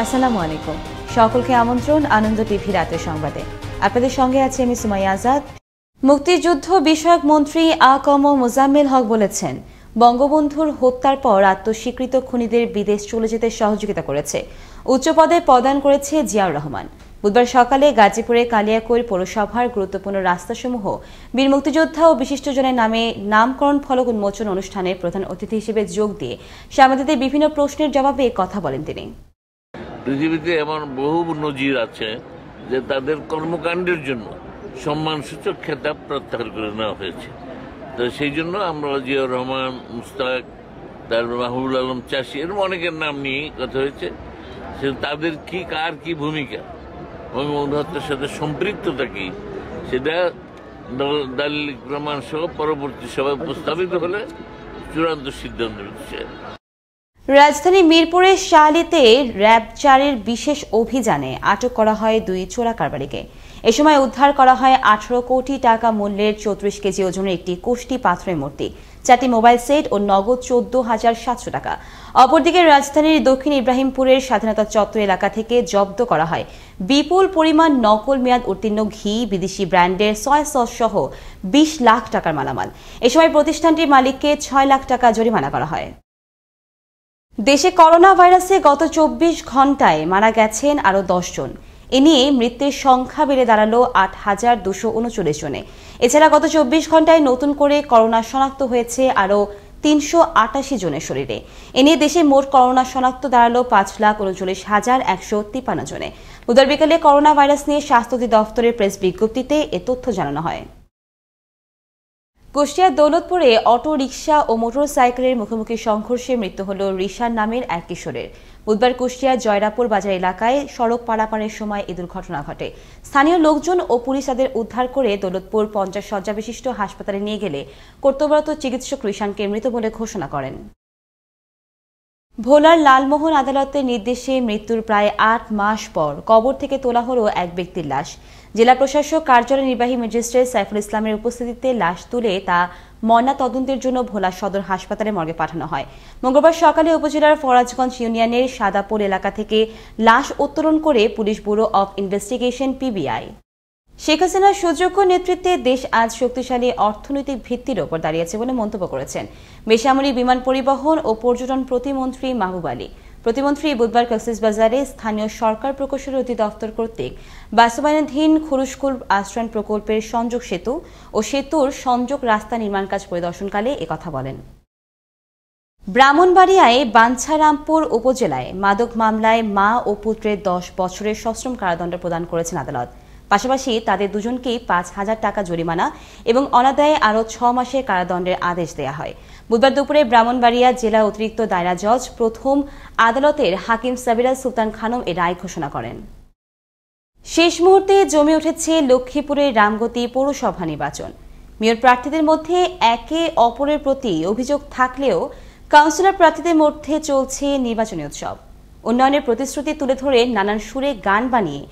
আসসালামু আলাইকুম। সকলকে আমন্ত্রণ আনন্দ টিভি রাতের সংবাদে। আপনাদের সঙ্গে আছি আমি সুমাইয়া আজাদ। মুক্তিযুদ্ধ বিষয়ক মন্ত্রী আ.ক.ম মোজাম্মেল হক বলেছেন, বঙ্গবন্ধুর হত্যার পর আত্মস্বীকৃত খুনিদের বিদেশ চলে যেতে সহযোগিতা করেছে, উচ্চপদে পদায়ন করেছে জিয়াউর রহমান। বুধবার সকালে গাজীপুরে কালিয়াকৈর পৌরসভার গুরুত্বপূর্ণ রাস্তাসমূহ বীর মুক্তিযোদ্ধা ও বিশিষ্টজনের নামে নামকরণ ফলক উন্মোচন অনুষ্ঠানে প্রধান অতিথি হিসেবে যোগ দিয়ে সাংবাদিকদের বিভিন্ন প্রশ্নের জবাবে কথা বলেন তিনি। পৃথিবীতে এমন বহু নজির আছে যে তাদের কর্মকাণ্ডের জন্য সম্মানসূচক খেতাব প্রত্যাহার করে নেওয়া হয়েছে। তো সেই জন্য আমরা জিয়াউর রহমান, মুস্তাক, তারপর মাহবুবুল আলম চাষি, এরকম অনেকের নাম নিয়ে কথা হয়েছে। তাদের কি কার কি ভূমিকা, বঙ্গবন্ধু হত্যার সাথে সম্পৃক্ততা কি, সেটা দলিল প্রমাণ সহ পরবর্তী সভায় উপস্থাপিত হলে চূড়ান্ত সিদ্ধান্ত নিচ্ছে। রাজধানী মিরপুরের শাহলীতে র্যাব 4-এর বিশেষ অভিযানে আটক করা হয় 2 চোরা কারবারিকে। এ সময় উদ্ধার করা হয় 18 কোটি টাকা মূল্যের 34 কেজি ওজনের একটি কোষ্টি পাথরের মূর্তি, 4টি মোবাইল সেট ও নগদ 14,700 টাকা। অপরদিকে রাজধানীর দক্ষিণ ইব্রাহিমপুরের স্বাধীনতা চত্বর এলাকা থেকে জব্দ করা হয় বিপুল পরিমাণ নকল মেয়াদ উত্তীর্ণ ঘি, বিদেশি ব্র্যান্ডের সয়া সস সহ 20 লাখ টাকার মালামাল। এ সময় প্রতিষ্ঠানটির মালিককে 6 লাখ টাকা জরিমানা করা হয়। দেশে করোনা ভাইরাসে গত 24 ঘণ্টায় মারা গেছেন আরও 10 জন। এ নিয়ে মৃত্যুর সংখ্যা বেড়ে দাঁড়ালো 8,239 জনে। এছাড়া গত 24 ঘণ্টায় নতুন করে করোনা শনাক্ত হয়েছে আরও 388 জনের শরীরে। এ নিয়ে দেশে মোট করোনা শনাক্ত দাঁড়ালো 5,39,153 জনে। বুধবার বিকেলে করোনা ভাইরাস নিয়ে স্বাস্থ্য অধিদপ্তরের প্রেস বিজ্ঞপ্তিতে এ তথ্য জানানো হয়। কুষ্টিয়ার দৌলতপুরে অটো রিকশা ও মোটরসাইকেলের মুখোমুখি সংঘর্ষে মৃত্যু হল রিশান নামের এক কিশোরের। বুধবার কুষ্টিয়ার জয়রাপুর বাজার এলাকায় সড়ক পারাপারের সময় এ দুর্ঘটনা ঘটে। স্থানীয় লোকজন ও পুলিশ তাদের উদ্ধার করে দৌলতপুর 50 শয্যা বিশিষ্ট হাসপাতালে নিয়ে গেলে কর্তব্যরত চিকিৎসক রিশানকে মৃত বলে ঘোষণা করেন। ভোলার লালমোহন আদালতের নির্দেশে মৃত্যুর প্রায় 8 মাস পর কবর থেকে তোলা হল এক ব্যক্তির লাশ। জেলা প্রশাসক কার্যালয়ের নির্বাহী ম্যাজিস্ট্রেট সাইফুল ইসলামের উপস্থিতিতে লাশ তুলে তা ময়না তদন্তের জন্য ভোলা সদর হাসপাতালে মর্গে পাঠানো হয়। মঙ্গলবার সকালে উপজেলার ফরাজগঞ্জ ইউনিয়নের সাদাপোল এলাকা থেকে লাশ উত্তোলন করে police bureau of investigation PBI. Sheikh হাসিনার সুযোগ্য নেতৃত্বে দেশ আজ শক্তিশালী অর্থনৈতিক ভিত্তির ওপর দাঁড়িয়েছে বলে মন্তব্য করেছেন বেসামরিক বিমান পরিবহন ও পর্যটন প্রতিমন্ত্রী মাহবুব আলী। প্রতিমন্ত্রী বুধবার কক্সবাজারে স্থানীয় সরকার প্রকৌশল অধিদপ্তর কর্তৃক বাস্তবায়নাধীন খুরুশকুল আশ্রয়ণ প্রকল্পের সংযোগ সেতু ও সেতুর সংযোগ রাস্তা নির্মাণ কাজ পরিদর্শনকালে একথা বলেন। ব্রাহ্মণবাড়িয়ায় বাঞ্ছারামপুর উপজেলায় মাদক মামলায় মা ও পুত্রের 10 বছরের সশ্রম কারাদণ্ড প্রদান করেছেন আদালত। পাশাপাশি তাদের দুজনকেই 5,000 টাকা জরিমানা এবং অনাদায়ে আরও 6 মাসের কারাদণ্ডের আদেশ দেওয়া হয়। বুধবার দুপুরে ব্রাহ্মণবাড়িয়া জেলা অতিরিক্ত দায়রা জজ প্রথম আদালতের হাকিম সাবিরা সুলতান খানম এ রায় ঘোষণা করেন। শেষ মুহূর্তে জমে উঠেছে লক্ষ্মীপুরের রামগতি পৌরসভা নির্বাচন। মেয়র প্রার্থীদের মধ্যে একে অপরের প্রতি অভিযোগ থাকলেও কাউন্সিলর প্রার্থীদের মধ্যে চলছে নির্বাচনী উৎসব। উন্নয়নের প্রতিশ্রুতি তুলে ধরে নানান সুরে গান বানিয়ে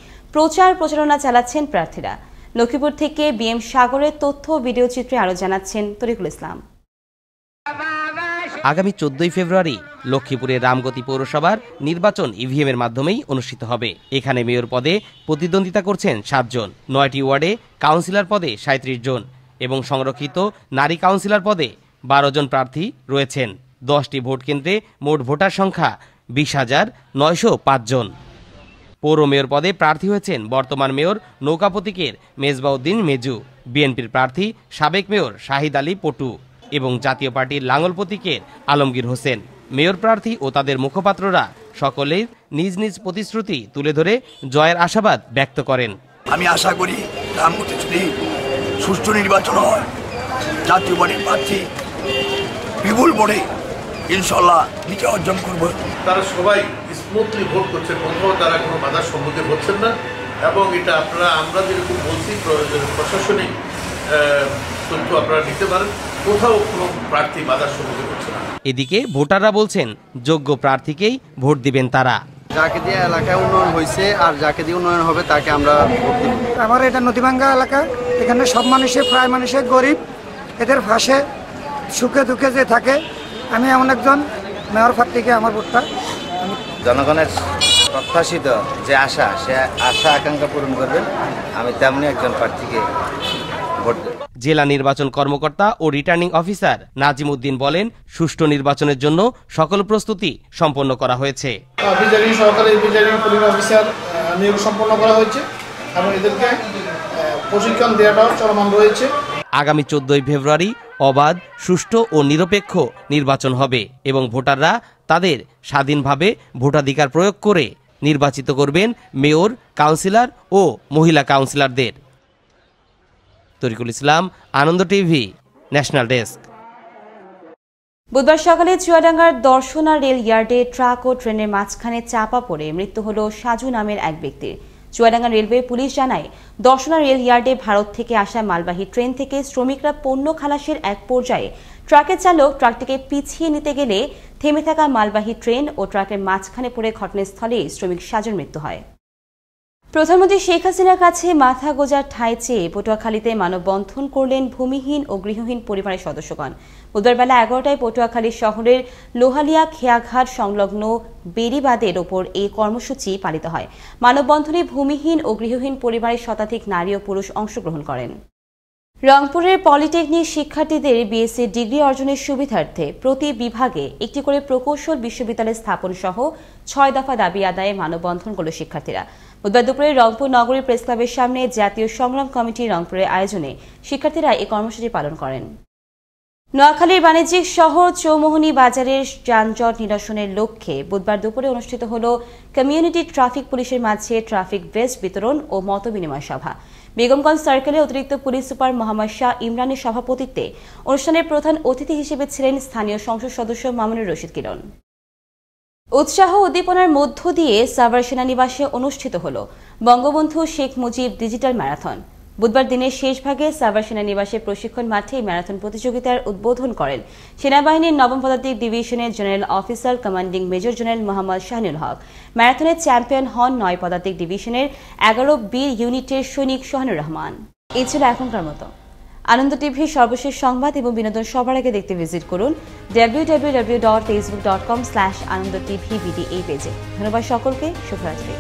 প্রচারণা চালাচ্ছেন প্রার্থীরা। লক্ষ্মীপুর থেকে বিএম সাগরের তথ্য ভিডিও চিত্রে আরো জানাচ্ছেন তরিকুল ইসলাম। আগামী 14 ফেব্রুয়ারি লক্ষ্মীপুরের রামগতি পৌরসভার নির্বাচন ইভিএম এর মাধ্যমেই অনুষ্ঠিত হবে। এখানে মেয়র পদে প্রতিদ্বন্দ্বিতা করছেন 7 জন, 9টি ওয়ার্ডে কাউন্সিলর পদে 37 জন এবং সংরক্ষিত নারী কাউন্সিলর পদে 12 জন প্রার্থী রয়েছেন। 10টি ভোট কেন্দ্রে মোট ভোটার সংখ্যা 20,905 জন। পৌর মেয়র পদে প্রার্থী হয়েছেন বর্তমান মেয়র নৌকা প্রতীকের মেজবাউদ্দিন মেজু, বিএনপির প্রার্থী সাবেক মেয়র শাহিদ আলী পটু এবং জাতীয় পার্টির লাঙ্গল প্রতীকের আলমগীর হোসেন। মেয়র প্রার্থী ও তাদের মুখপাত্ররা সকলেই নিজ নিজ প্রতিশ্রুতি তুলে ধরে জয়ের আশাবাদ ব্যক্ত করেন। আমি আশা করি রামগতি যদি সুষ্ঠু নির্বাচন হয়, জাতীয় পার্টির প্রার্থী বিপুল ভোটে ইনশাল্লাহ বিজয় অর্জন করব। তারা সবাই স্মুথলি ভোট করছেন, কোথাও তারা কোনো বাধার সম্মুখীন হচ্ছেন না এবং এটা আমরা যেরকম বলছি প্রশাসনিক তথ্য আপনারা নিতে পারেন, কোথাও কোনো প্রার্থী বাধার সম্মুখীন হচ্ছে না। এদিকে ভোটাররা বলছেন যোগ্য প্রার্থীকেই ভোট দিবেন তারা। যাকে দিয়ে এলাকায় উন্নয়ন হয়েছে আর যাকে দিয়ে উন্নয়ন হবে তাকে আমরা ভোট দিব। আমার এটা নদীভাঙ্গা এলাকা, এখানে সব প্রায় মানুষের গরিব, এদের পাশে সুখে দুঃখে যে থাকে। আমি এমন একজন মেয়র প্রার্থীকে আমার ভোটটা। জনগণের প্রত্যাশিত যে আশা, সে আশা আকাঙ্ক্ষা পূরণ করবেন, আমি তেমনি একজন প্রার্থীকে ভোট দেব। জেলা নির্বাচন কর্মকর্তা ও রিটার্নিং অফিসার নাজিম উদ্দিন বলেন, সুষ্ঠু নির্বাচনের জন্য সকল প্রস্তুতি সম্পন্ন করা হয়েছে। প্রিজাইডিং সহকারী প্রিজাইডিং পুলিশ অফিসার নিয়োগ সম্পন্ন করা হয়েছে এবং এদেরকে প্রশিক্ষণ দেওয়াটাও চলমান রয়েছে। আগামী 14 ফেব্রুয়ারি অবাধ, সুষ্ঠু ও নিরপেক্ষ নির্বাচন হবে এবং ভোটাররা তাদের স্বাধীনভাবে ভোটাধিকার প্রয়োগ করে নির্বাচিত করবেন মেয়র, কাউন্সিলর ও মহিলা কাউন্সিলরদের। তরিকুল ইসলাম, আনন্দ টিভি, ন্যাশনাল ডেস্ক। বুধবার সকালে চুয়াডাঙ্গার দর্শনা রেল ইয়ার্ডে ট্রাক ও ট্রেনের মাঝখানে চাপা পড়ে মৃত্যু হল সাজু নামের এক ব্যক্তির। চুয়াডাঙ্গা রেলওয়ে পুলিশ জানায়, দর্শনা রেল ইয়ার্ডে ভারত থেকে আসা মালবাহী ট্রেন থেকে শ্রমিকরা পণ্য খালাসের এক পর্যায়ে ট্রাকের চালক ট্রাকটিকে পিছিয়ে নিতে গেলে থেমে থাকা মালবাহী ট্রেন ও ট্রাকের মাঝখানে পড়ে ঘটনাস্থলেই শ্রমিক সাজুর মৃত্যু হয়। প্রধানমন্ত্রী শেখ হাসিনার কাছে মাথা গোঁজার ঠাঁই চেয়ে পটুয়াখালীতে মানববন্ধন করলেন ভূমিহীন ও গৃহহীন পরিবারের সদস্যগণ। বুধবার বেলা 11টায় পটুয়াখালী শহরের লোহালিয়া খেয়াঘাট সংলগ্ন বেড়িবাঁধের ওপর এই কর্মসূচি পালিত হয়। মানববন্ধনে ভূমিহীন ও গৃহহীন পরিবারের শতাধিক নারী ও পুরুষ অংশগ্রহণ করেন। রংপুরের পলিটেকনিক শিক্ষার্থীদের বিএসসি ডিগ্রি অর্জনের সুবিধার্থে প্রতি বিভাগে একটি করে প্রকৌশল বিশ্ববিদ্যালয় স্থাপন সহ 6 দফা দাবি আদায়ে মানববন্ধন করল শিক্ষার্থীরা। বুধবার দুপুরে রংপুর নগরী প্রেস ক্লাবের সামনে জাতীয় সংগ্রাম কমিটি রংপুরের আয়োজনে শিক্ষার্থীরা এই কর্মসূচি পালন করেন। নোয়াখালীর বাণিজ্যিক শহর চৌমোহনী বাজারের যানজট নিরসনের লক্ষ্যে বুধবার দুপুরে অনুষ্ঠিত হল কমিউনিটি ট্রাফিক পুলিশের মাঝে ট্রাফিক ভেস্ট বিতরণ ও মতবিনিময় সভা। বেগমগঞ্জ সার্কেলে অতিরিক্ত পুলিশ সুপার মোহাম্মদ শাহ ইমরানের সভাপতিত্বে অনুষ্ঠানের প্রধান অতিথি হিসেবে ছিলেন স্থানীয় সংসদ সদস্য মামুনুর রশিদ কিরণ। উৎসাহ উদ্দীপনার মধ্য দিয়ে সাভার সেনানিবাসে অনুষ্ঠিত হল বঙ্গবন্ধু শেখ মুজিব ডিজিটাল ম্যারাথন। বুধবার দিনের শেষ ভাগে সাভার সেনানিবাসে প্রশিক্ষণ মাঠে ম্যারাথন প্রতিযোগিতার উদ্বোধন করেন সেনাবাহিনীর 9ম পদাতিক ডিভিশনের general officer commanding major general Mohammad Shahinul Haque. ম্যারাথনের চ্যাম্পিয়ন হন 9 পদাতিক ডিভিশনের 11 বীর ইউনিটের সৈনিক সোহানুর রহমান। এই ছিল এখনকার মতো। আনন্দ টিভির সর্বশেষ সংবাদ এবং বিনোদন সবার আগে দেখতে ভিজিট করুন www.facebook.com/anandotv এই পেজে। ধন্যবাদ সকলকে, শুভরাত্রি।